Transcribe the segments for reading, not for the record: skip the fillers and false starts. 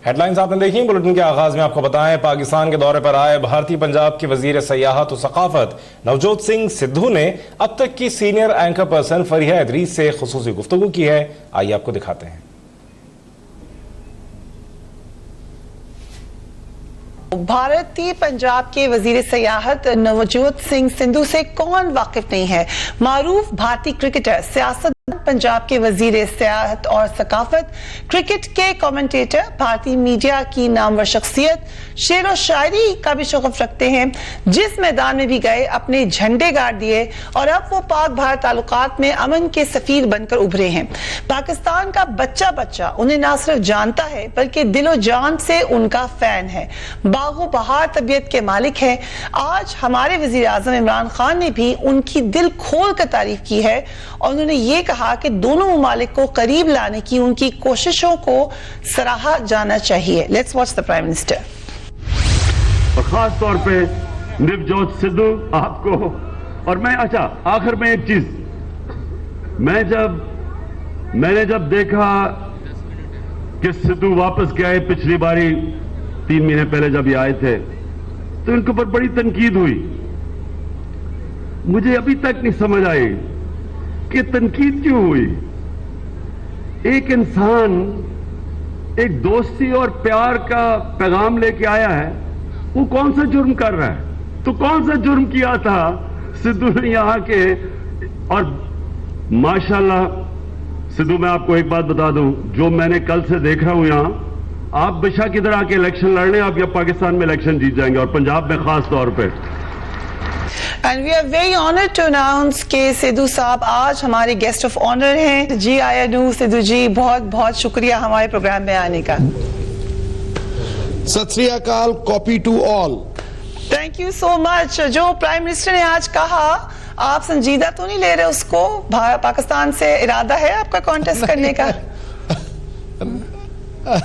Headlines आपने देखी। Bulletin के आगाज में आपको बताएं, पाकिस्तान के दौरे पर आए भारतीय पंजाब के वजीर सयाहत और सकाफत नवजोत सिंह सिद्धू ने अब तक की senior anchor person Fariha Idris से खुसूसी गुफ्तगू की है। आइए आपको दिखाते हैं। भारतीय पंजाब के वजीर सयाहत नवजोत सिंह सिद्धू से कौन वाकिफ नहीं है। मारूफ भारतीय क्रिकेटर, सियासत पंजाब के वजीर सियाहत और सकाफत, क्रिकेट के कमेंटेटर, भारतीय मीडिया की नामवर शख्सियत, शेर और शायरी का भी शौक़ रखते हैं। जिस मैदान में भी गए अपने झंडे गाड़ दिए और अब वो पाक भारत ताल्लुकात में अमन के सफीर बनकर उभरे हैं। पाकिस्तान का बच्चा बच्चा उन्हें ना सिर्फ जानता है बल्कि दिलो जान से उनका फैन है। बागो बहार तबीयत के मालिक है। आज हमारे वजीर आजम इमरान खान ने भी उनकी दिल खोल कर तारीफ की है और उन्होंने ये कहा कि दोनों ममालिक को करीब लाने की उनकी कोशिशों को सराहा जाना चाहिए। Let's watch the prime minister. और खास तौर पे नवजोत सिद्धू आपको और मैं, अच्छा आखिर में एक चीज, मैंने जब देखा कि सिद्धू वापस गए, पिछली बारी 3 महीने पहले जब ये आए थे, तो इनके ऊपर बड़ी तनकीद हुई। मुझे अभी तक नहीं समझ आई कि तनकीद क्यों हुई। एक इंसान एक दोस्ती और प्यार का पैगाम लेके आया है, वो कौन सा जुर्म कर रहा है? तो कौन सा जुर्म किया था सिद्धू ने यहाँ के? और माशाल्लाह सिद्धू, मैं आपको एक बात बता दूं, जो मैंने कल से देख रहा हूं यहाँ, आप बेशक इधर आके इलेक्शन लड़ने, आप या पाकिस्तान में इलेक्शन जीत जाएंगे, और पंजाब में खास तौर पे। And we are very honored to announce कि सिद्धू साहब आज हमारे गेस्ट ऑफ ऑनर हैं। जी आयानू सिद्धू जी, बहुत बहुत शुक्रिया हमारे प्रोग्राम में आने का। Sat Sri Akal, copy to all. Thank you so much. जो प्राइम मिनिस्टर ने आज कहा, आप संजीदा तो नहीं ले रहे उसको? पाकिस्तान से इरादा है आपका कॉन्टेस्ट करने का?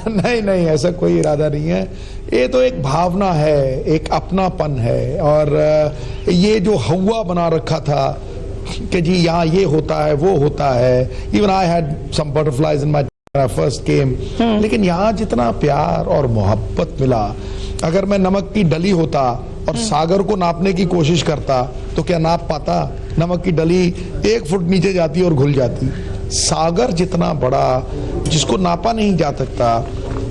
नहीं, ऐसा कोई इरादा नहीं है। ये तो एक भावना है, एक अपनापन है। और ये जो हवा बना रखा था कि जी यहाँ ये होता है, वो होता है। Even I had some butterflies in my first game, लेकिन यहाँ जितना प्यार और मोहब्बत मिला, अगर मैं नमक की डली होता और सागर को नापने की कोशिश करता तो क्या नाप पाता? नमक की डली 1 फुट नीचे जाती और घुल जाती। सागर जितना बड़ा, जिसको नापा नहीं जा सकता,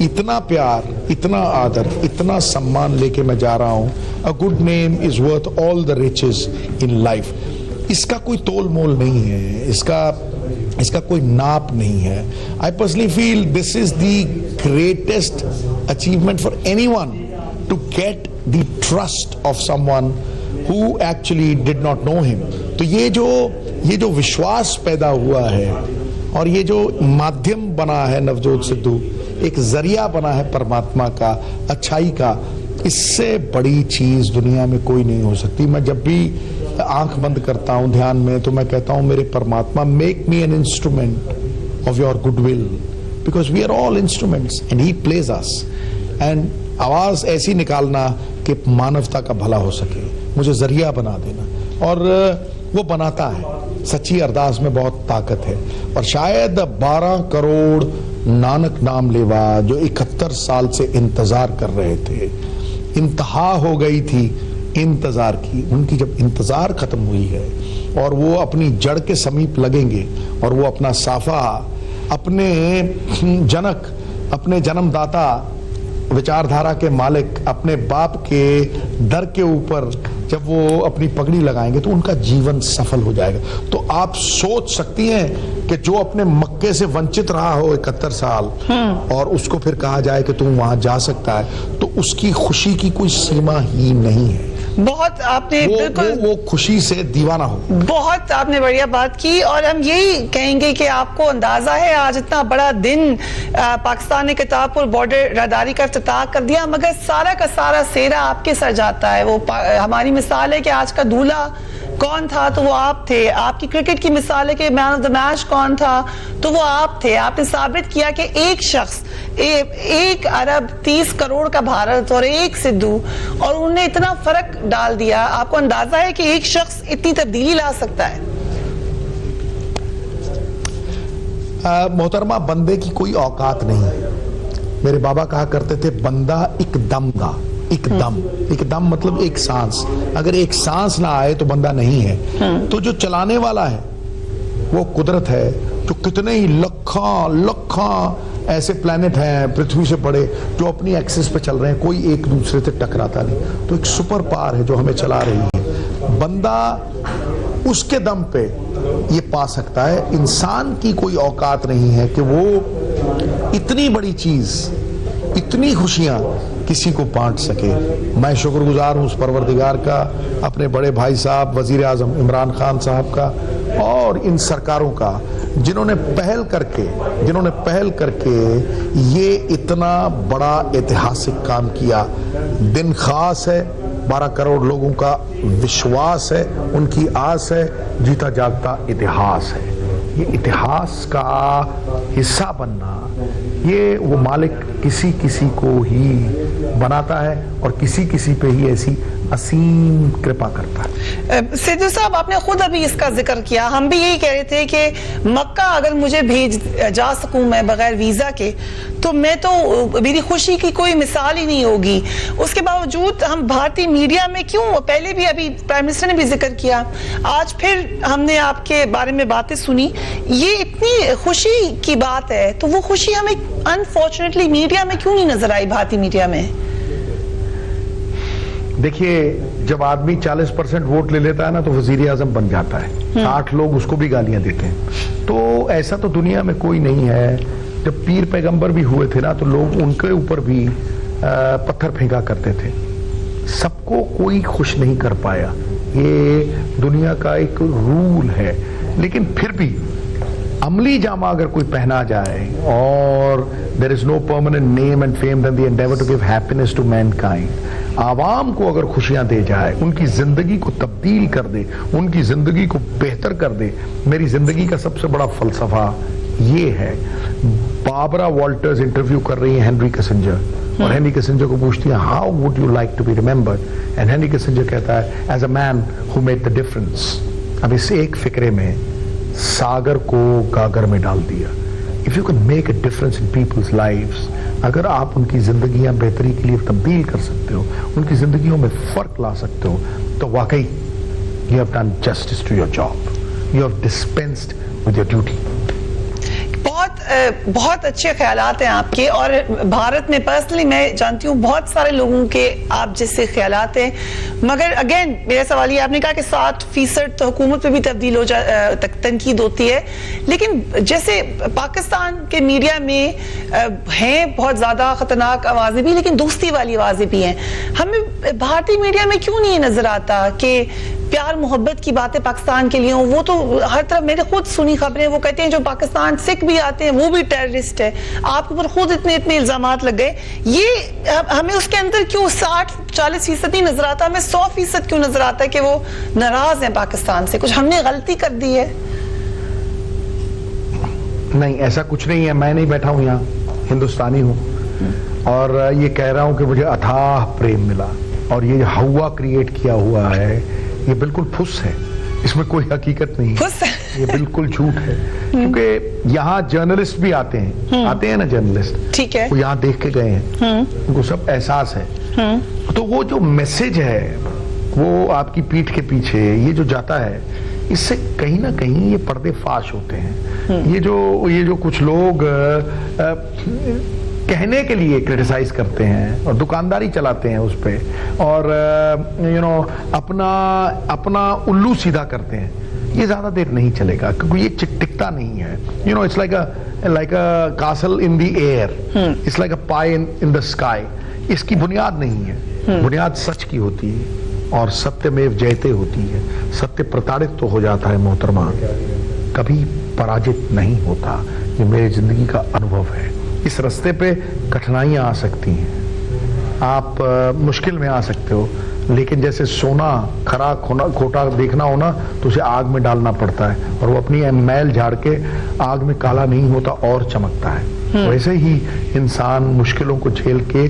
इतना प्यार, इतना आदर, इतना सम्मान लेके मैं जा रहा हूं। A good name is worth all the riches in life. इसका कोई तोल मोल नहीं है, इसका कोई नाप नहीं है। I personally feel this is the greatest achievement for anyone, to get the trust of someone who actually did not know him. तो ये जो विश्वास पैदा हुआ है और ये जो माध्यम बना है नवजोत सिद्धू, एक जरिया बना है परमात्मा का, अच्छाई का, इससे बड़ी चीज दुनिया में कोई नहीं हो सकती। मैं जब भी आंख बंद करता हूं ध्यान में, तो मैं कहता हूं, मेरे परमात्मा, make me an instrument of your goodwill, because we are all instruments and he plays us. And आवाज ऐसी निकालना कि मानवता का भला हो सके, मुझे जरिया बना देना, और वो बनाता है। सच्ची अरदास में बहुत ताकत है। और शायद 12 करोड़ नानक नाम लेवा जो 71 साल से इंतजार कर रहे थे, इंतहा हो गई थी इंतजार की। उनकी जब इंतजार खत्म हुई है और वो अपनी जड़ के समीप लगेंगे और वो अपना साफा अपने जनक, अपने जन्मदाता, विचारधारा के मालिक, अपने बाप के दर के ऊपर जब वो अपनी पगड़ी लगाएंगे तो उनका जीवन सफल हो जाएगा। तो आप सोच सकती हैं कि जो अपने मक्के से वंचित रहा हो 71 साल और उसको फिर कहा जाए कि तुम वहां जा सकता है, तो उसकी खुशी की कोई सीमा ही नहीं है। बहुत आपने बिल्कुल वो खुशी से दीवाना हो। बहुत आपने बढ़िया बात की। और हम यही कहेंगे कि आपको अंदाजा है, आज इतना बड़ा दिन पाकिस्तान ने करतारपुर बॉर्डर राहदारी का इफ्तिताह कर दिया, मगर सारा का सारा सेहरा आपके सर जाता है। वो हमारी मिसाल है कि आज का दूल्हा कौन था, तो वो आप थे। आपकी क्रिकेट की मिसाल है कि मैन ऑफ द मैच कौन था, तो वो आप थे। आपने साबित किया कि एक शख्स, 1 अरब 30 करोड़ का भारत और एक सिद्धू, और उन्होंने इतना फर्क डाल दिया। आपको अंदाजा है कि एक शख्स इतनी तब्दीली ला सकता है? मोहतरमा, बंदे की कोई औकात नहीं, मेरे बाबा कहा करते थे बंदा एकदम दा, एकदम, एकदम मतलब एक सांस, अगर एक सांस ना आए तो बंदा नहीं है। तो जो चलाने वाला है वो कुदरत है, जो कितने ही लखा ऐसे प्लैनेट हैं पृथ्वी से बड़े जो अपनी एक्सिस पे चल रहे हैं, कोई एक दूसरे से टकराता नहीं। तो एक सुपर पावर है जो हमें चला रही है। बंदा उसके दम पे ये पा सकता है। इंसान की कोई औकात नहीं है कि वो इतनी बड़ी चीज, इतनी खुशियां किसी को बांट सके। मैं शुक्रगुजार हूं उस परवरदिगार का, अपने बड़े भाई साहब वजीर आजम इमरान खान साहब का और इन सरकारों का जिन्होंने पहल करके ये इतना बड़ा ऐतिहासिक काम किया। दिन खास है, 12 करोड़ लोगों का विश्वास है, उनकी आस है, जीता जागता इतिहास है। ये इतिहास का हिस्सा बनना, ये वो मालिक किसी किसी को ही बनाता है और किसी किसी पे ही ऐसी असीम कृपा करता है। सिद्धू साहब, आपने खुद अभी इसका जिक्र किया, हम भी यही कह रहे थे कि मक्का अगर मुझे भेज जा सकूं मैं बगैर वीजा के, तो मैं तो मेरी खुशी की कोई मिसाल ही नहीं होगी। उसके बावजूद हम भारतीय मीडिया में क्यों, पहले भी अभी प्राइम मिनिस्टर ने भी जिक्र किया, आज फिर हमने आपके बारे में बातें सुनी, ये इतनी खुशी की बात है, तो वो खुशी हमें अनफॉर्चुनेटली मीडिया में क्यों नहीं नजर आई, भारतीय मीडिया में? देखिए, जब आदमी 40% वोट ले लेता है ना तो वजीर आजम बन जाता है, 8 लोग उसको भी गालियां देते हैं। तो ऐसा तो दुनिया में कोई नहीं है। जब पीर पैगंबर भी हुए थे ना तो लोग उनके ऊपर भी पत्थर फेंका करते थे। सबको कोई खुश नहीं कर पाया, ये दुनिया का एक रूल है। लेकिन फिर भी अमली जामा अगर कोई पहना जाए और there is no permanent name and fame than the endeavour to give happiness to mankind, आवाम को अगर खुशियां दे जाए, उनकी जिंदगी को तब्दील कर दे, उनकी जिंदगी को बेहतर कर दे। मेरी जिंदगी का सबसे बड़ा फलसफा ये है। बाबरा वॉल्टर्स इंटरव्यू कर रही है हेनरी किसिंजर और हेनरी किसिंजर को पूछती है how would you like to be remembered, and Henry Kissinger कहता है as a man who made the difference. अब इस एक फिक्रे में सागर को गागर में डाल दिया। If you can make a difference in people's lives, अगर आप उनकी जिंदगियां बेहतरी के लिए तब्दील कर सकते हो, उनकी जिंदगियों में फर्क ला सकते हो, तो वाकई you have done justice to your job, you have dispensed with your duty. बहुत अच्छे ख्यालात हैं आपके, और भारत में पर्सनली मैं जानती हूँ बहुत सारे लोगों के आप जैसे ख्यालात हैं। मगर अगेन मेरा सवाल ये, आपने कहा कि 60% तो हुकूमत पे भी तब्दील हो तनकीद होती है, लेकिन जैसे पाकिस्तान के मीडिया में हैं बहुत ज्यादा खतरनाक आवाजें भी, लेकिन दोस्ती वाली आवाजें भी हैं। हमें भारतीय मीडिया में क्यों नहीं नजर आता कि प्यार मोहब्बत की बातें पाकिस्तान के लिए हो? वो तो हर तरफ, मैंने खुद सुनी खबरें, वो कहते हैं जो पाकिस्तान सिख भी आते हैं वो भी टेररिस्ट है। आपके ऊपर खुद इतने इल्जामात लग गए, ये हमें उसके अंदर क्यों 60-40% नहीं नजर आता, हमें 100% क्यों नजर आता है कि वो नाराज हैं पाकिस्तान से? कुछ हमने गलती कर दी है? नहीं, ऐसा कुछ नहीं है। मैं नहीं बैठा हूं यहाँ, हिंदुस्तानी हूं और ये कह रहा हूं कि मुझे अथाह प्रेम मिला, और ये हवा क्रिएट किया हुआ है ये बिल्कुल फुस है, इसमें कोई हकीकत नहीं है, ये बिल्कुल झूठ है। क्योंकि यहाँ जर्नलिस्ट भी आते हैं ना जर्नलिस्ट, ठीक है, वो यहाँ देख के गए हैं, उनको सब एहसास है। तो वो जो मैसेज है वो आपकी पीठ के पीछे ये जो जाता है, इससे कहीं ना कहीं ये पर्दे फाश होते हैं। ये जो कुछ लोग कहने के लिए क्रिटिसाइज करते हैं और दुकानदारी चलाते हैं उस पे, और अपना उल्लू सीधा करते हैं, ये ज्यादा देर नहीं चलेगा क्योंकि ये टिकता नहीं है। It's like a castle in the air, it's like a pi in the sky. इसकी बुनियाद नहीं है, बुनियाद सच की होती है और सत्यमेव जयते होती है। सत्य प्रताड़ित तो हो जाता है मोहतरमा, कभी पराजित नहीं होता। ये मेरी जिंदगी का अनुभव है। इस रास्ते पे कठिनाइयां आ सकती हैं, आप मुश्किल में आ सकते हो, लेकिन जैसे सोना खरा खोटा देखना हो ना तो उसे आग में डालना पड़ता है और वो अपनी मैल झाड़ के आग में काला नहीं होता और चमकता है। वैसे ही इंसान मुश्किलों को झेल के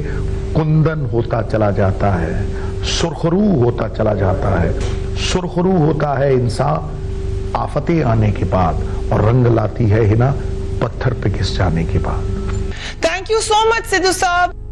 कुंदन होता चला जाता है, सुरखरू होता चला जाता है। सुरखरू होता है इंसान आफतें आने के बाद और रंग लाती है हिना पत्थर पे घिस जाने के बाद। Thank you you so much Sidhu साहब।